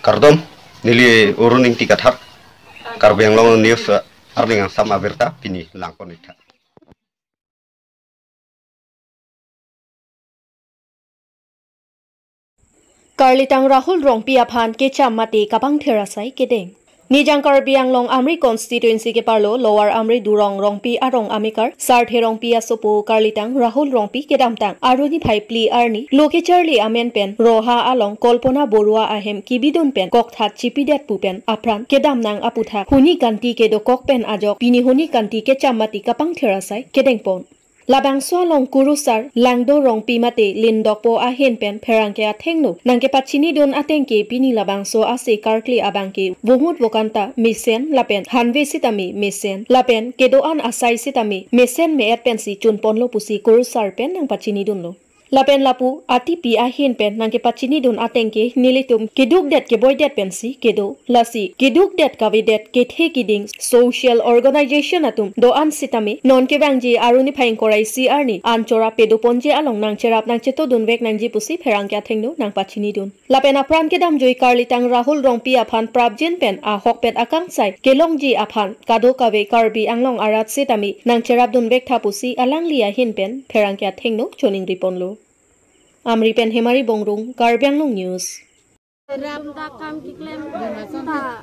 Kardom nili uruning tikathak karbeng long news arning sama berta pini langkonita. Karlitang Rahul rong piaphan ke chamati kapang therasai kedeng. Nijang Karbiang long Amri constituency ke parlo Lower Amri durong rongpi arong amikar sarthe rongpi asopo Karlitang Rahul rongpi kedamtang aruni phaipli arni loke charli amen pen roha along kolpona borua ahem kibidon pen kokthat chipidet pupen apran kedamnang aputha huni kanti ke do kokpen ajok pini huni kanti ke chamati kapang therasai kedeng pon. Labang swalong kurusar langdo rong pimate lindokpo ahen pen perangke athengno nangke pachini don atengke pini labang so ase karkli abangke wumut wokanta mesen lapen hanve sitami mesen lapen kedoan asai sitami mesen meet pensi chunponlo pusi kurusar pen nang pachini don lo. Lapen lapu ati pi ahin pen nangke pachini don atengke nilitum keduk det ke boy det pensi kedo lasi keduk det kavidet kethe kiding social organization atum do an sitame non ke bangji aruni phaing korai si arni anchora pedo ponje along nang cherap nang cheto don vek nang ji pusi pherang kya thengno nang pachini don lapen apran ke dam joi Karlitang Rahul rongpi aphan prabjin pen a hok pet akang sai kelongji aphan kado kave karbi anglong arat sitami nang cherap don vek thapusi alang lia hin pen pherang kya thengno choning ripon lo. Amri pen Hemari Bongrung, Karbiang Long News. Ramda kam kiklem ta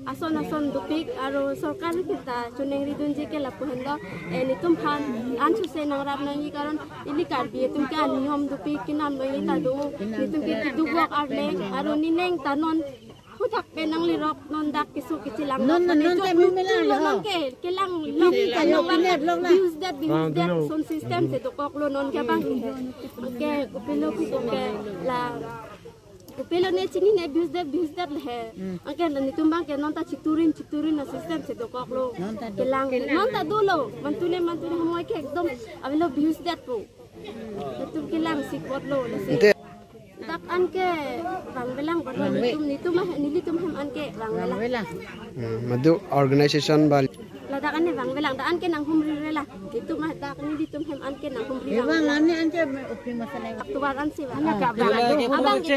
ason dupik aro sarkar kita chuneng ridun je ke lapuhenda nitum phan ansu se nang rap nang karon ili karbi tum ke niyom dupik kinam lo ta do nitum ke dubok arle aro nineng tanon hutak penang lirok non dak kisu kicilang non te mimela lo ke lang long kanong use that son system se dokok lo non ke bang ke upilo ke la upilo ne chini ne use that le ke nitum bang ke non ta chiturin na system se dokok lo ke lang non ta dulo mantune moy ke ekdom avilo use that po nitum ke lang sikot lo tak anke rangbelang baru nitum hem anke rangbelang madu organization bal ladak ane rangbelang da anke nang humri rela itu mah dak nitum hem anke nang humri rela lani anke upi masalah aktuaran sih ana ka abang itu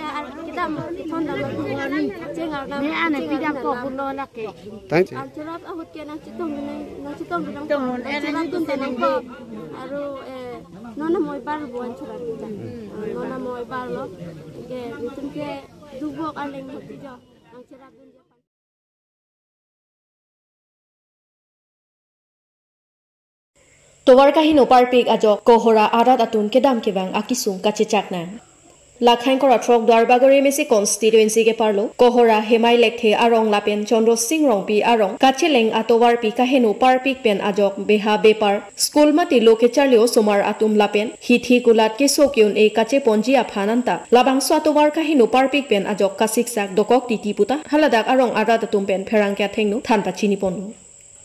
ya kita thonda lani cengar nam ane pidam ko buno lake thank you aljarab ahut ke nang chitong nang ene tun tenang ko aru nona moy bar buan chura kita nona moy bar lo ke nitum ke dubok aleng hoti jo nang chira dun je Towar kahino parpik ajo kohora arat atun kedam kebang akisung kachechak nang. Lakhain kora trok Dwarbagore mesi constituency ke parlo kohora hemai lekthe arong lapen Chandro Singh rongpi arong kacheleng atowar pi kaheno parpik pen ajok beha bepar school mati loke charleo somar atum lapen hithi kulat ke sokyun e kache ponji aphananta labang swatowar kaheno parpik pen ajok kasiksak dokok titi puta haladak arong arat atum pen pherang kya thengnu than pachini ponlu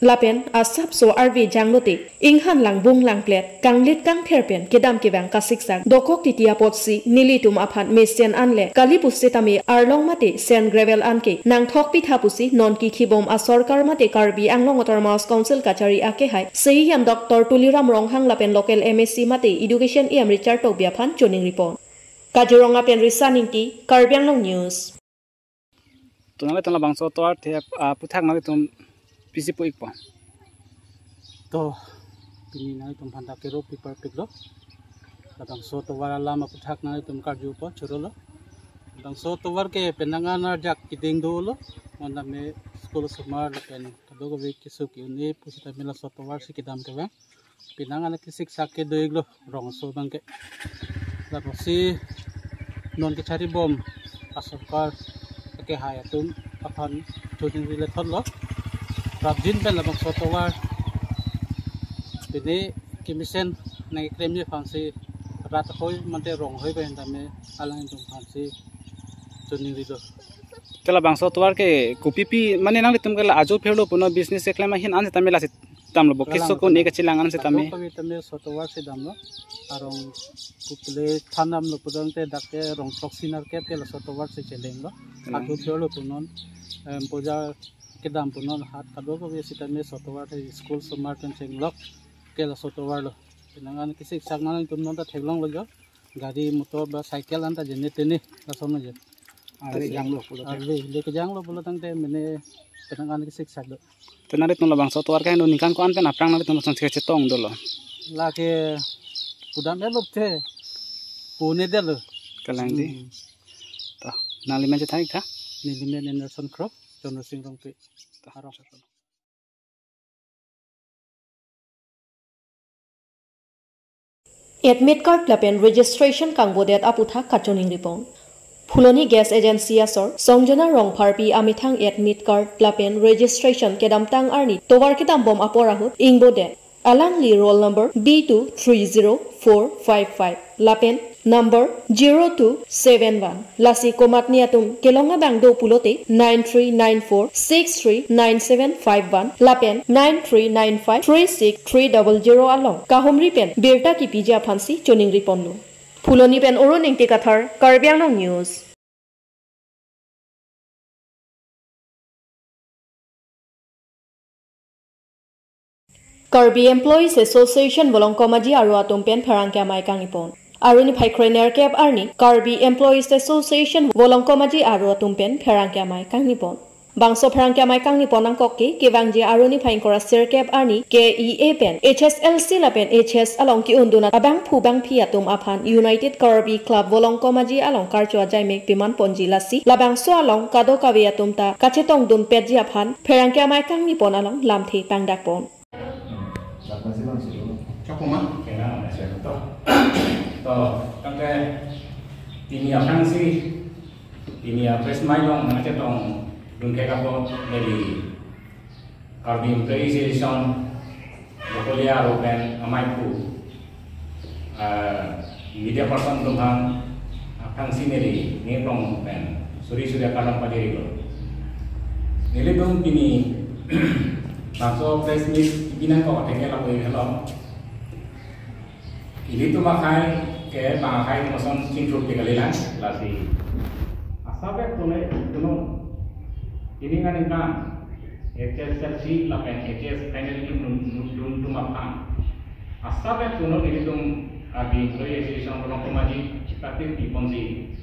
lapen asap so arvi janglote inghan lang bung lang plet kanglit kang therpen kedam kebang kasiksak dokok titia potsi nilitum aphan mesian anle kalipus setami arlong mate sen gravel anke nang thok pitha pusi non ki khibom a sarkar mate karbi anglong autonomous council kachari ake hai sei yam Dr. Tuliram Ronghang lapen local MSc mate education em Richard Tobia phan choning report Kajironga pen risaning ki Karbiang Long News tunale tala bangso to the puthak nale tum pisi po ikpa to pini na tum phanda kero paper piklo kadang so to wala lama puthak na tum karju po churolo kadang so to war ke penanga na jak kiding dolo manda me school sumar pen kadogo ve kisu ki ne pusita mela so to war sikidam ke ba pinanga na kisik sakke doiglo rong so bangke la posi non ke chari bom asokar ke hayatum aphan choding rile thotlo Rabjin pen labang sotowar pede kimisen na kremje fansi rat hoy mante rong hoy ben dame alang tum fansi choni rido kala bang sotowar ke kopipi mane nang litum kala ajo phelo puno business e klema hin an tamela sit tamlo bokiso ko ne ka chilang an se tame tame sotowar se damlo arong kuple thanam lo pudang te dakke rong proxinar ke te sotowar se chelenglo ajo phelo punon poja kedam punon hat kadogo be sitame sotowar school sumar pen senglok kela sotowar lo pinangan kisik sagnan tum non ta theglong lo jo gari motor ba cycle anta jene tene la sono je Ari jang lo pulo. Le ke jang lo pulo tang te mene penangan ke sik sak do. Tenari tong labang so tuar kain nikan ko anten aprang nari tong sik cetong dolo. La ke kudam elop te pune del. Kalang di. Ta nali meje thai tha. Ni limen Anderson Crop Chondro Singh Rongpi. Ta harong. Admit card lapen registration kangbodet aputha kachoning ripon. Phuloni gas agency asor songjona rong pharpi amithang admit card lapen registration kedamtang arni towar kedam bom aporahut ingbode alangli roll number B230455 lapen number 0271 lasi komatni atum kelonga bangdo pulote 9394639751 lapen 93953630 along kahomri pen berta ki pija phansi choning riponlu Phuloni pen oro ningti kathar Karbi Anglong News. Karbi Employees Association Volongkomaji aru atum pen pharangkya maikang ipon. Aruni phaikrener kep arni Karbi Employees Association Volongkomaji aru atum pen pharangkya maikang nipon. Bangso pharangkya maikang nipon ang kokki kebangji aruni phainkora serkep arni KEA pen HSLC la pen HS along ki unduna abang phubang phi atum aphan United Karbi Club Volongkomaji along karchwa jaimek piman ponji lasi labang so along kado kawi atum ta kachetong dun petji aphan pharangkya maikang nipon along lamthi pangdak pon. Cukup kena saya tangke ini apa sih ini press mailong macam tong dungke kapo dari Karbi Employees Association Bokolia Ropen Amaipu media person tuhan apa sih dari ni prong pen suri sudah kalang padiri lo nilai dong ini langsung press meet binan kau tengah lalu hello ini tu makai ke makai mason cincuk digalilan lasi asabe tunai tunung ini kan ikan HSLC lapen HS finally nun tumakan asabe tunung ini tu di Employees Association Volongkomaji tapi di ponsi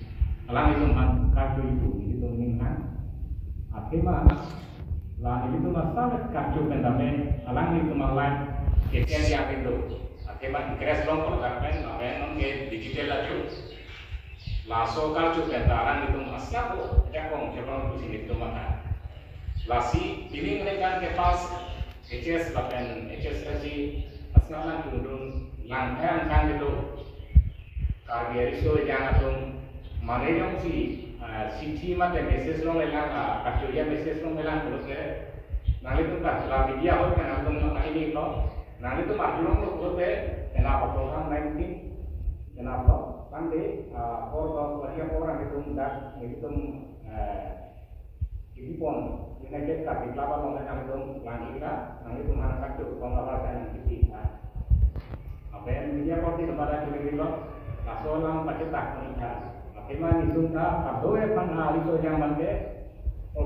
alang itu man kartu itu minghan akhirnya lah ini tu masalah kartu pendame alang itu malah HS yang itu akhirnya crash long kalau kan namen ke digital laju laso kartu pendaran itu masalah jakong jakong tu sini tu maka lasi ini mereka ke pas HS lapen HS lagi asnalan turun langkah kan itu karya itu yang atum mana yang si city mata message long elang kartu ya message long elang terus ke nanti tu tak lah media hot kan atum ini lo nanti tu marjulong tu bote kenapa program 19 kenapa nanti orang itu dah itu ini pun ini kita di kelapa mengenai itu lagi kita nanti itu mana kartu pengelola dan kita apa yang media pasti kepada kita lo lasolang pakai tak menikah akhirnya nisungka kado pan hari itu yang mande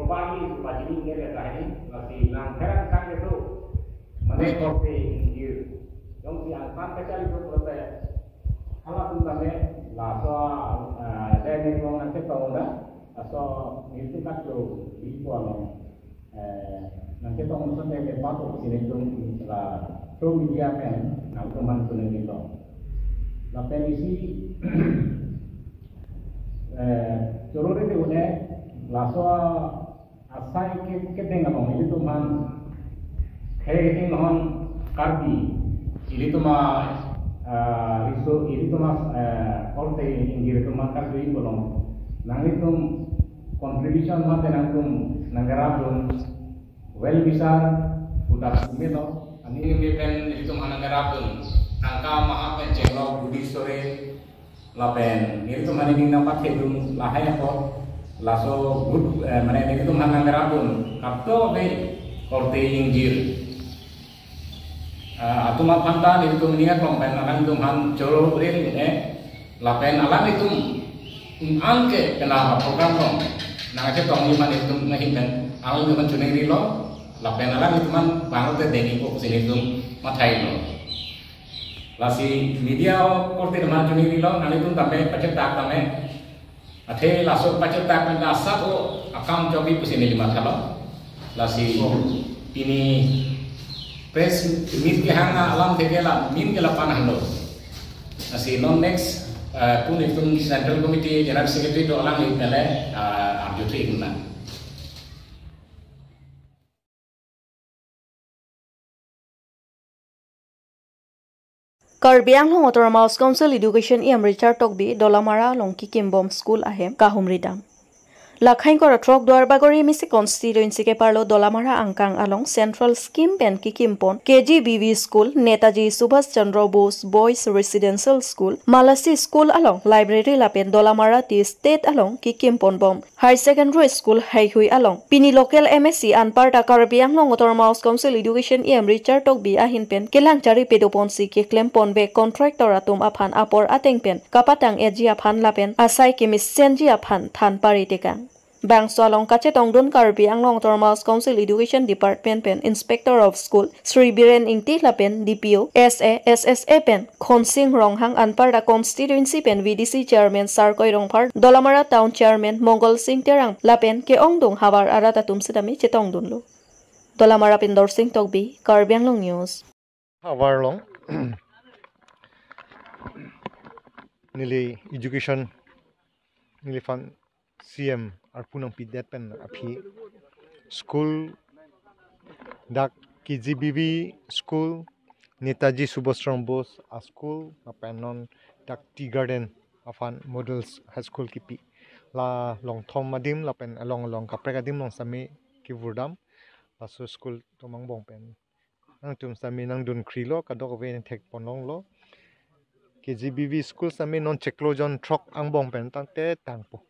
pagi pagi ini dia tadi masih langgaran kan itu menekopi injil yang si alpan kecil itu proses kalau pun kami laso ada yang mau nanti tahu dah laso itu kan tu ikhwan nanti tahu maksudnya lepas tu sini tu lah tu media kan nak teman tu ni tu lapen isi curur itu ne laso asai ke dengan orang itu man kayak ini Karbi ini tu mah itu mah orang yang itu mah Karbi itu belum nanti tu contribution mah tenang tu negara belum well besar udah kumi tu ini pen itu mah negara belum angka mah pen cenglo budi sore lapen itu mah ini nampak itu lahai apa laso good mana ini tu mah negara belum kapto be korte injir atau makan tadi itu niat lompen akan itu man jauh beri lapen alam itu angke kenapa program dong nah aja tong iman itu ngahitan alam itu mencuri rilo lapen alam itu man banget deh kok sini itu matai lo lasi media korte teman curi rilo nanti itu sampai pecetak sampai Athe langsung pacet tak pernah satu account jogi pusing ini 5 kalau lasi ini press min ke hanga alam tegela min ke lapan hando lasi non next pun itu central committee general secretary do alam ini pele abjut ikna. Karbi Anglong Autonomous Council Education Iam Richard Tokbi Dolamara Longki Kimbom School Ahem Kahumridam. Lakhain kora trok duar bagori misi constituency ke parlo Dolamara Angkang along Central Scheme Pen Kikimpon KGBV School Netaji Subhas Chandra Bose Boys Residential School Malasi School along Library Lapen Dolamara T State along Kikimpon Bom High Secondary School Haihui along Pini Local MSc Anparta Karbi Anglong Autonomous Council Education Iam Richard Tokbi Ahin Pen Kelang Cari Pedoponsi ke Klempon Be Contractor Atum Aphan Apor Ateng Pen Kapatang Eji Aphan Lapen Asai Kemis Senji Aphan Than Paritekang Bangso along kache tongdun Karbi Anglong Autonomous Council Education Department Pen Inspector of School Sri Biren Ingti Lapen DPO SA SSA Pen Khonsing Ronghang Anparda Constituency Pen VDC Chairman Sarkoi Rongphar Dolamara Town Chairman Mongol Singh Terang Lapen ke Ongdong Habar Arata Tumsidami Chetongdun Lo Dolamara Pindor Singh Tokbi Karbi Anglong News Habar long nili education nili fan CM Arpunang Pidet Pen Api School Dak KGBV School Netaji Subhas Chandra Bose a School Apenon Dak Tea Garden Afan Models High School Kipi La Long Thom Madim La Pen along Kaprekadim Long Sami Kivurdam La So School Tomang Bong Pen Nang Tum Sami Nang Dun Krilo Kadok Ven Tek Ponong Lo KGBV School Sami Non Cheklo John Trok Ang Bong Pen Tangte Tangpo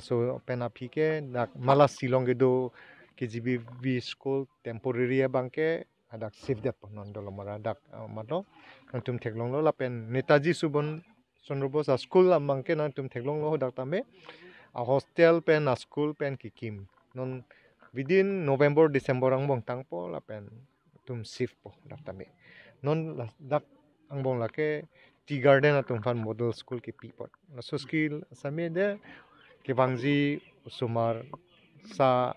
So pena pike nak malas silong gedo KGBV school temporary bangke adak save that non Dolamara dak mato nantum teklong lo lapen Netaji Subhas Chandra Bose school bangke nantum teklong lo dak tame a hostel pen a school pen kikim non within November December ang bong tangpo lapen tum save po dak tame non dak ang bong lake tea garden atum fan model school ki pipot so skill same de Kibangji Usumar sa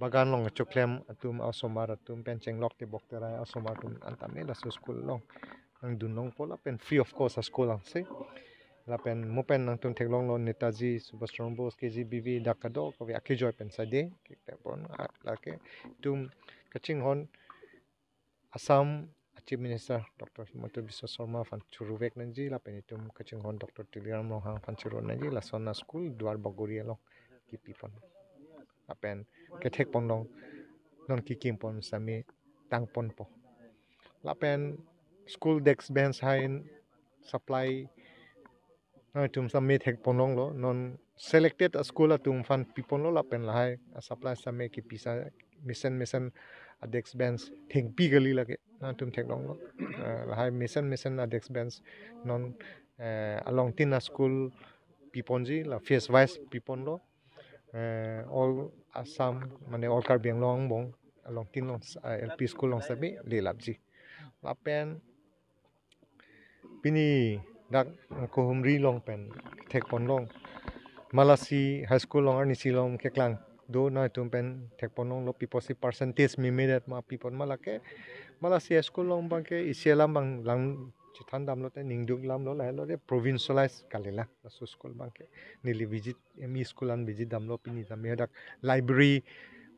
bagan long choklem atum asomar atum penceng lok te boktera asomar tum antame la school long ang dunong pola pen free of cost a school ang se la pen mopen nang tum teklong lo Netaji Subhas Chandra Bose KGBV dakado ko ya kijoy pen sade ke pon la ke tum kaching hon Assam Chief Minister Dr. Himanta Biswa Sarma fan churuvek nanji la penitum kaching hon Dr. Tiliram Lohang fan churu nanji la sonna school duar bagori long kipi pon apen ketek pon long non kikim pon sami tang pon po la pen school desk bench hain supply tum sami tek pon long lo non selected a school atum fan pipon lo la pen la hai supply sami kipisa mission desk bench thing pigali lage tum teklong lo hai mission desk bench non along tina school piponji la face wise pipon lo all Assam mane all Karbi Anglong bong along tin long LP school long sabi le labji lapen pini dak ko humri long pen tekpon long Malasi high school long arni silong keklang do na tum pen tekponong lo piposi percentage mimedat ma pipon malake Malasi school long bangke isielam bang lang chitan dam lo te ningduk lam lo la lo de provincialize kalela so school bangke nili visit mi school an visit dam lo pini dam dak library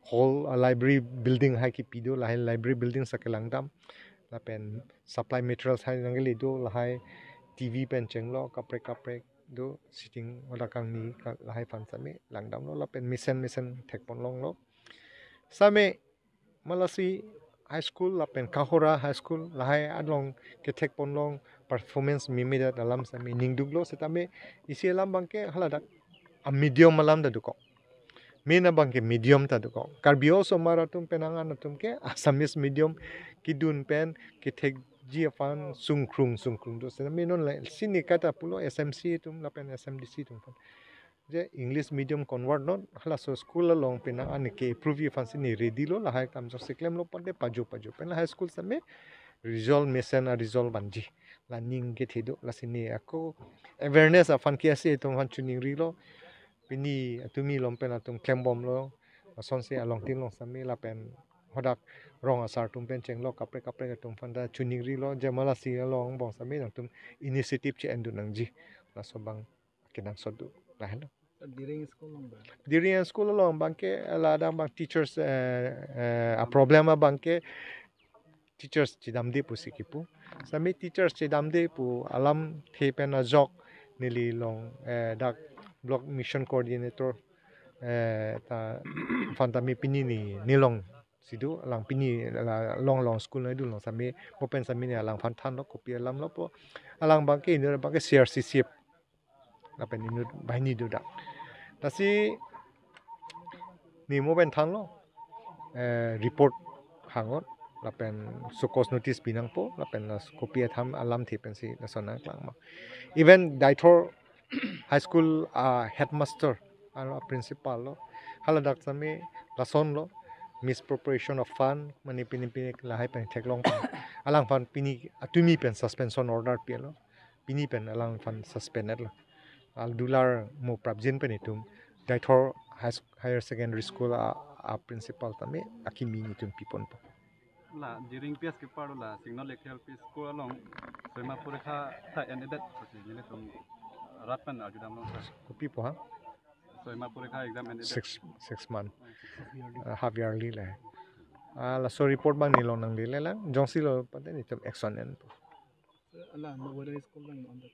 hall library building hai ki pido la library building sakelang dam la pen supply materials hai nangeli do la hai TV pen chenglo kaprek do sitting oda kang ni lahai fan sami langdam lo la pen mission thekpon long lo same Malasi high school la pen Kahora high school lahai adlong ke thekpon long performance mimida dalam sami ningduglo setame isielam bangke haladak a medium malam da duko mena bangke medium ta duko Karbio somaratum penangan atum ke Assamese medium kidun pen ke thek ji afan sungkrung do setame non la sini kata pulo SMC tum la pen SMDC tum je English medium convert not hala so school long penangan ke prove fan sini ready lo la hai kam so seklem lo pande paju pen high school same result mission a result banji la ning ke thidu la sini aku awareness afan ki ase tum han chuning ri lo pini atumi lompen atum klembom lo son se along tin long sami la pen hodak rong asar tum pen cheng lo kapre kapre tum fanda chuning ri lo jamala si long bong sami nang tum initiative che endu nang ji la sobang kinang sodu la hello during school long bangke la dang bang teachers a problema bangke teachers chidam de pu sikipu sami teachers chidam de pu alam the pen a jok nili long dak block mission coordinator ta fantami pini ni nilong sidu alang pini la long school na du long sami open sami ni alang fan than lo kopi alam lo po alang bangke ni bangke crccf la pen ni bahini du dak tasi ni mo ben than lo report hangot lapen sukos notice pinang po lapen las kopi tham alam thi pensi la sonang klang ma even daithor high school headmaster aro principal lo hala dak sami lason lo misappropriation of fund mani pini la hai pen theklong alang fan pini atumi pen suspension order pe lo pini pen alang fan suspended lo al dular mo prabjin pen itum daithor higher secondary school a principal tami akimi ni tum pipon po la during PS ke paro la signal lekhel PS ko along sema porekha tha enedet ni tum ratpan ajudam long kopi po ha sema porekha exam enedet 6 month half yearly la la so report bang ni long nang le la jongsi lo paten ni tum action en po ala no whether school bang on the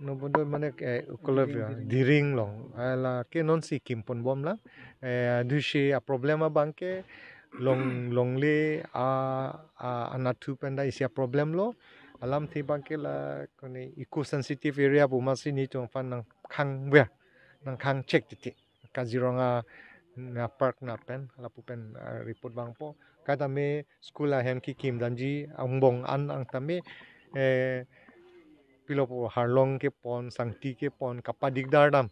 no bodo mane ukolovia diring long ala ke non si kimpon bom la dushi a problema bangke long le anatu penda isia problem lo alam thi bangke la kone eco sensitive area bu masi ni tong fan nang khang bia nang khang check ti Kaziranga na park na pen la pu pen report bang po kada me school a hen ki kim danji angbong an ang tame pilopo harlong ke pon sangti ke pon kapadik dar dam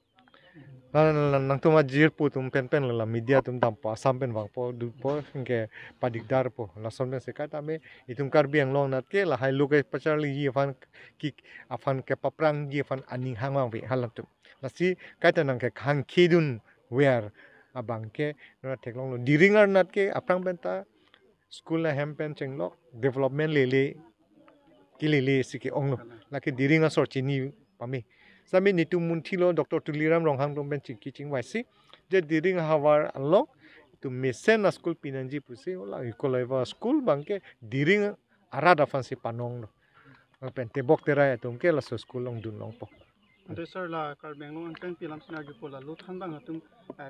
nang tuma jir pu tum pen la media tum dam pa sampen wang po du po ke padik dar po la son se ka ta me itum kar biang long nat ke la hai lu ke pachali yi fan ki afan ke paprang yi fan aning hangwang be halatum la si ka ta nang ke khang khidun where abang ke na teklong lo diringar nat ke aprang benta school na hempen chenglo development le kilele siki onglo laki diringa sor chini pami sami nitu munthilo dr tuliram ronghang domben chiki chingwaisi je diringa hawar allo tu mesen na school pinanji pusi ola ikolaiva school bangke diringa arada fansi panong no pente boktera tum ke la school long dun long po ante sir la kar benglong angkang pilam sina gi pola lu than bang atum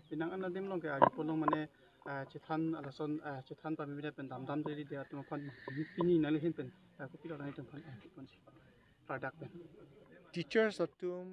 pinang anadim long ke agi polong mane chithan alason chithan pamile pen dam dam deri dia tum fan pini na le hin pen ko pila na tum fan product teachers atum